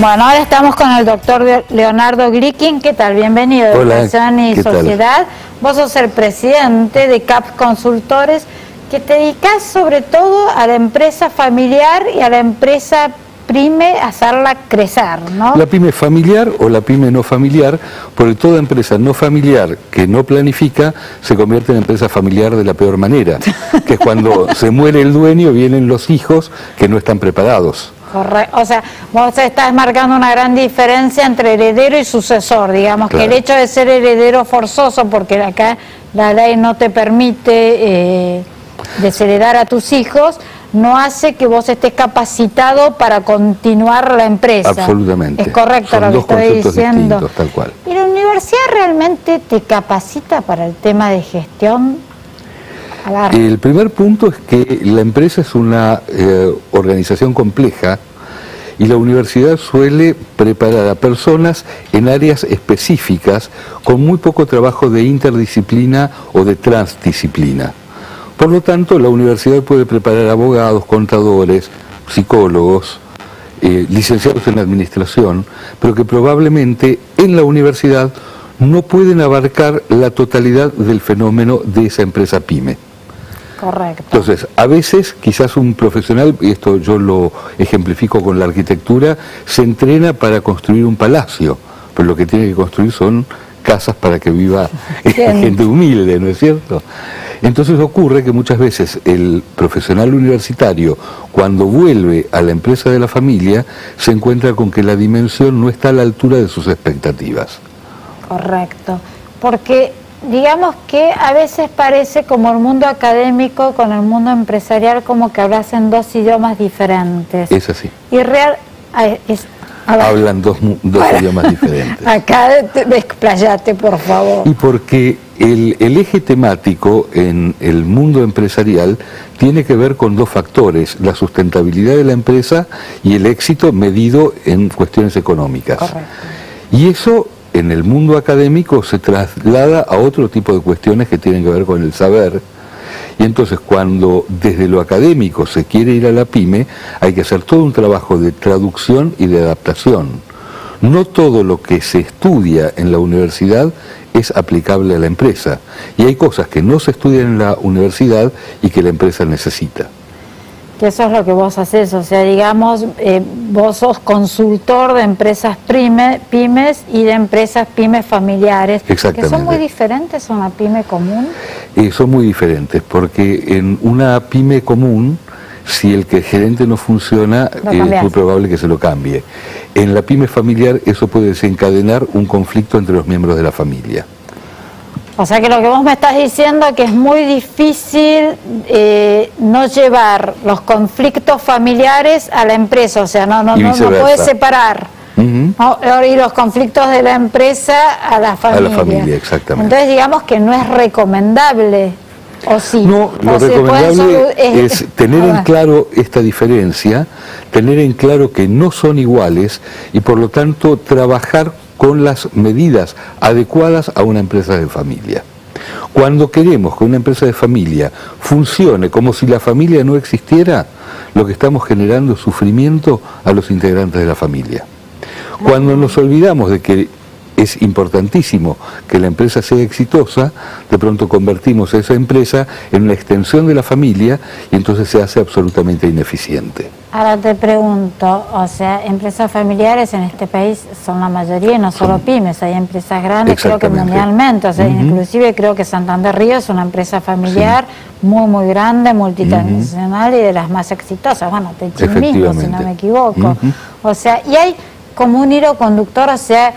Bueno, ahora estamos con el doctor Leonardo Glikin. ¿Qué tal? Bienvenido a Educación y Sociedad. Vos sos el presidente de CAP Consultores, que te dedicás sobre todo a la empresa familiar y a la empresa pyme, a hacerla crecer, ¿no? La pyme familiar o la pyme no familiar, porque toda empresa no familiar que no planifica se convierte en empresa familiar de la peor manera, que es cuando se muere el dueño, vienen los hijos que no están preparados. Correcto, o sea, vos estás marcando una gran diferencia entre heredero y sucesor, digamos, claro. Que el hecho de ser heredero forzoso, porque acá la ley no te permite desheredar a tus hijos, no hace que vos estés capacitado para continuar la empresa. Absolutamente. Es correcto. Son lo que dos estoy conceptos diciendo. Distintos, tal cual. ¿Y la universidad realmente te capacita para el tema de gestión? El primer punto es que la empresa es una organización compleja y la universidad suele preparar a personas en áreas específicas con muy poco trabajo de interdisciplina o de transdisciplina. Por lo tanto, la universidad puede preparar abogados, contadores, psicólogos, licenciados en administración, pero que probablemente en la universidad no pueden abarcar la totalidad del fenómeno de esa empresa pyme. Correcto. Entonces, a veces quizás un profesional, y esto yo lo ejemplifico con la arquitectura, se entrena para construir un palacio, pero lo que tiene que construir son casas para que viva gente humilde, ¿no es cierto? Entonces ocurre que muchas veces el profesional universitario, cuando vuelve a la empresa de la familia, se encuentra con que la dimensión no está a la altura de sus expectativas. Correcto, porque digamos que a veces parece como el mundo académico con el mundo empresarial como que hablasen dos idiomas diferentes. Es así. Y hablan dos idiomas diferentes. Acá explayate, por favor. Y porque el eje temático en el mundo empresarial tiene que ver con dos factores: la sustentabilidad de la empresa y el éxito medido en cuestiones económicas. Correcto. Y eso en el mundo académico se traslada a otro tipo de cuestiones que tienen que ver con el saber. Y entonces cuando desde lo académico se quiere ir a la pyme, hay que hacer todo un trabajo de traducción y de adaptación. No todo lo que se estudia en la universidad es aplicable a la empresa. Y hay cosas que no se estudian en la universidad y que la empresa necesita. Que eso es lo que vos haces, o sea, digamos, vos sos consultor de empresas pymes y de empresas pymes familiares. Exactamente. ¿Que son muy diferentes a una pyme común? Son muy diferentes, porque en una pyme común, si el gerente no funciona, es muy probable que se lo cambie. En la pyme familiar eso puede desencadenar un conflicto entre los miembros de la familia. O sea que lo que vos me estás diciendo es que es muy difícil no llevar los conflictos familiares a la empresa, o sea, no puedes separar y los conflictos de la empresa a la familia. A la familia, exactamente. Entonces digamos que no es recomendable, ¿o sí? No, lo recomendable es tener en claro esta diferencia, tener en claro que no son iguales y por lo tanto trabajar con las medidas adecuadas a una empresa de familia. Cuando queremos que una empresa de familia funcione como si la familia no existiera, lo que estamos generando es sufrimiento a los integrantes de la familia. Cuando nos olvidamos de que es importantísimo que la empresa sea exitosa, de pronto convertimos a esa empresa en una extensión de la familia y entonces se hace absolutamente ineficiente. Ahora te pregunto, o sea, empresas familiares en este país son la mayoría, no solo pymes, hay empresas grandes, creo que mundialmente, o sea, inclusive creo que Santander Río es una empresa familiar muy grande, multinacional y de las más exitosas, bueno, Techin mismo, si no me equivoco. O sea, y hay como un hilo conductor, o sea,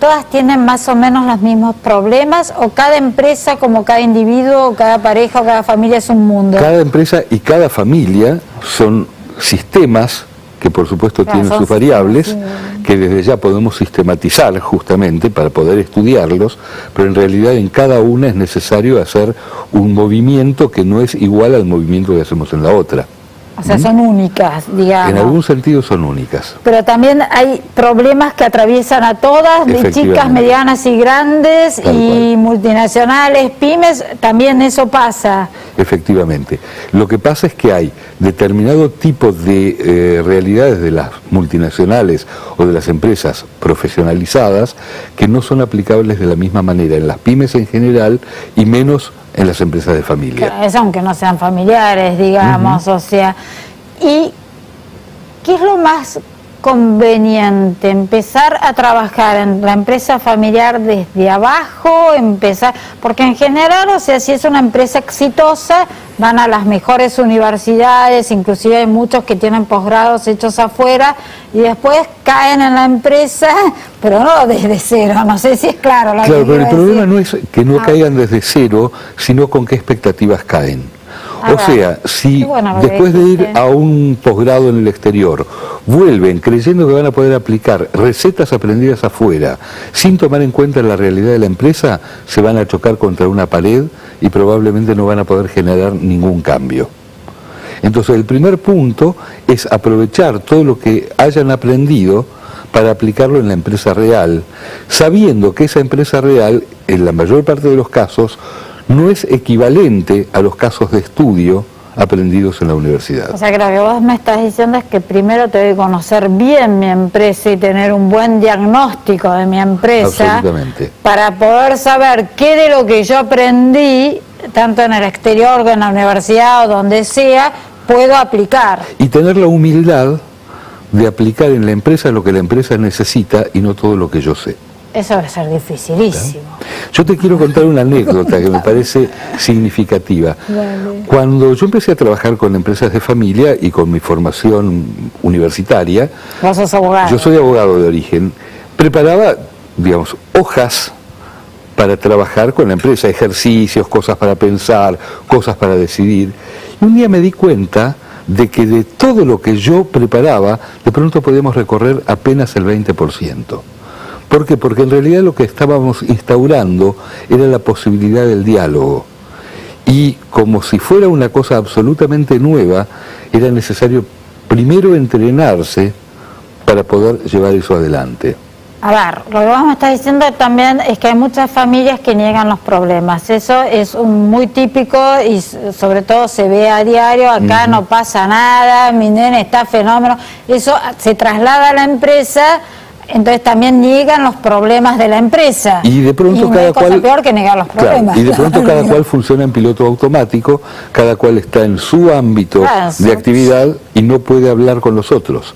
todas tienen más o menos los mismos problemas, o cada empresa, como cada individuo, o cada pareja, o cada familia es un mundo. Cada empresa y cada familia son sistemas que por supuesto tienen sus variables, que desde ya podemos sistematizar justamente para poder estudiarlos, pero en realidad en cada una es necesario hacer un movimiento que no es igual al movimiento que hacemos en la otra. O sea, son únicas, digamos. En algún sentido son únicas. Pero también hay problemas que atraviesan a todas, de chicas, medianas y grandes, y multinacionales, pymes, también eso pasa. Efectivamente. Lo que pasa es que hay determinado tipo de realidades de las multinacionales o de las empresas profesionalizadas que no son aplicables de la misma manera en las pymes en general y menos en las empresas de familia. Claro, eso aunque no sean familiares, digamos, o sea. ¿Y qué es lo más conveniente? ¿Empezar a trabajar en la empresa familiar desde abajo? Porque en general, o sea, si es una empresa exitosa, van a las mejores universidades, inclusive hay muchos que tienen posgrados hechos afuera, y después caen en la empresa, pero no desde cero, no sé si es claro. Claro, pero el problema no es que no caigan desde cero, sino con qué expectativas caen. O sea, si después de ir a un posgrado en el exterior, vuelven creyendo que van a poder aplicar recetas aprendidas afuera, sin tomar en cuenta la realidad de la empresa, se van a chocar contra una pared y probablemente no van a poder generar ningún cambio. Entonces, el primer punto es aprovechar todo lo que hayan aprendido para aplicarlo en la empresa real, sabiendo que esa empresa real, en la mayor parte de los casos, no es equivalente a los casos de estudio aprendidos en la universidad. O sea, que lo que vos me estás diciendo es que primero tengo que conocer bien mi empresa y tener un buen diagnóstico de mi empresa para poder saber qué de lo que yo aprendí, tanto en el exterior como en la universidad o donde sea, puedo aplicar. Y tener la humildad de aplicar en la empresa lo que la empresa necesita y no todo lo que yo sé. Eso debe ser dificilísimo. Yo te quiero contar una anécdota que me parece significativa. Cuando yo empecé a trabajar con empresas de familia y con mi formación universitaria, ¿Vos sos abogado? Yo soy abogado de origen, preparaba, digamos, hojas para trabajar con la empresa, ejercicios, cosas para pensar, cosas para decidir. Y un día me di cuenta de que de todo lo que yo preparaba, de pronto podíamos recorrer apenas el 20%. ¿Por qué? Porque en realidad lo que estábamos instaurando era la posibilidad del diálogo. Y como si fuera una cosa absolutamente nueva, era necesario primero entrenarse para poder llevar eso adelante. A ver, lo que vos me estás diciendo también es que hay muchas familias que niegan los problemas. Eso es muy típico y sobre todo se ve a diario. Acá no pasa nada, mi nene está fenómeno. Eso se traslada a la empresa. Entonces también niegan los problemas de la empresa. Y de pronto cada cual... cosa peor que negar los problemas. Claro, y de pronto cada cual funciona en piloto automático, cada cual está en su ámbito de actividad y no puede hablar con los otros.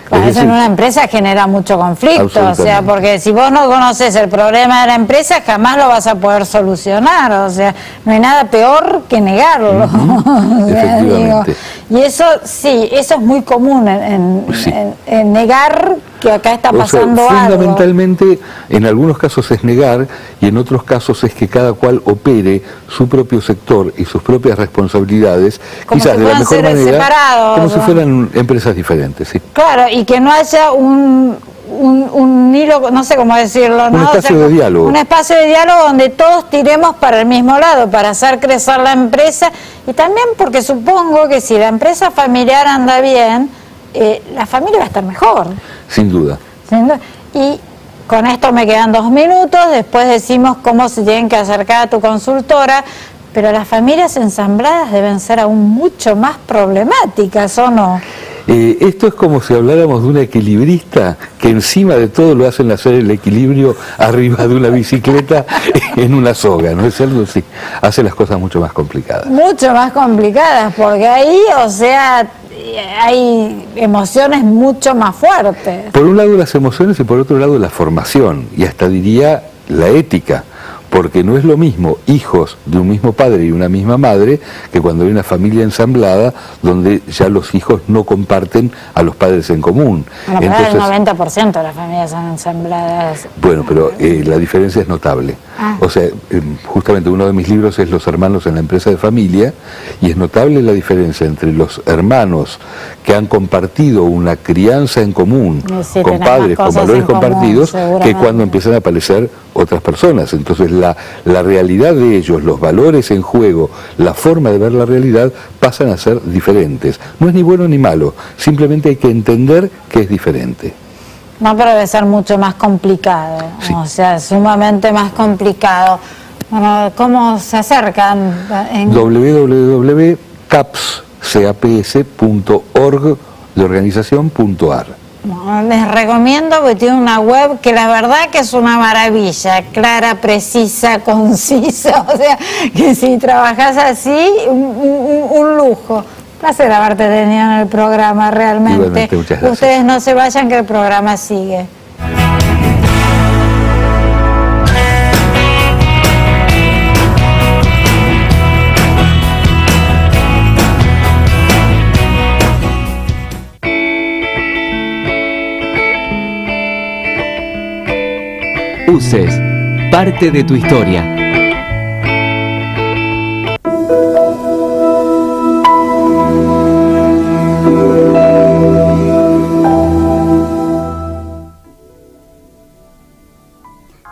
Claro, eso en una empresa genera mucho conflicto, o sea, porque si vos no conoces el problema de la empresa, jamás lo vas a poder solucionar, o sea, no hay nada peor que negarlo. O sea, digo, y eso sí, eso es muy común en negar que acá está pasando algo. Fundamentalmente, en algunos casos es negar y en otros casos es que cada cual opere su propio sector y sus propias responsabilidades, como quizás si de la mejor manera, separados, como si fueran empresas diferentes. ¿Sí? Claro, y que no haya un hilo, no sé cómo decirlo, ¿no? Un espacio de diálogo. Un espacio de diálogo donde todos tiremos para el mismo lado, para hacer crecer la empresa, y también porque supongo que si la empresa familiar anda bien, la familia va a estar mejor. Sin duda. Y con esto me quedan 2 minutos, después decimos cómo se tienen que acercar a tu consultora, pero las familias ensambladas deben ser aún mucho más problemáticas, ¿o no? Esto es como si habláramos de una equilibrista que encima de todo lo hacen hacer el equilibrio arriba de una bicicleta en una soga, ¿no es algo así? Hace las cosas mucho más complicadas. Mucho más complicadas, porque ahí, o sea, hay emociones mucho más fuertes. Por un lado las emociones y por otro lado la formación, y hasta diría la ética. Porque no es lo mismo hijos de un mismo padre y una misma madre que cuando hay una familia ensamblada donde ya los hijos no comparten a los padres en común. Bueno, entonces, el 90% de las familias son ensambladas. Bueno, pero la diferencia es notable. O sea, justamente uno de mis libros es Los hermanos en la empresa de familia, y es notable la diferencia entre los hermanos que han compartido una crianza en común, con padres, con valores compartidos, que cuando empiezan a aparecer otras personas. Entonces la realidad de ellos, los valores en juego, la forma de ver la realidad pasan a ser diferentes. No es ni bueno ni malo, simplemente hay que entender que es diferente. No, pero debe ser mucho más complicado, sí. O sea, sumamente más complicado. Bueno, ¿cómo se acercan? www.caps.org de organización.ar. No, les recomiendo porque tiene una web que la verdad que es una maravilla, clara, precisa, concisa, o sea, que si trabajas así, un lujo. Placer haberte tenido en el programa, realmente. Igualmente, muchas gracias. Ustedes no se vayan que el programa sigue. UCES, parte de tu historia.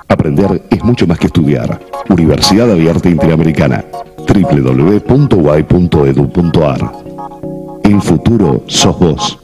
Aprender es mucho más que estudiar. Universidad Abierta Interamericana. www.uay.edu.ar. El futuro sos vos.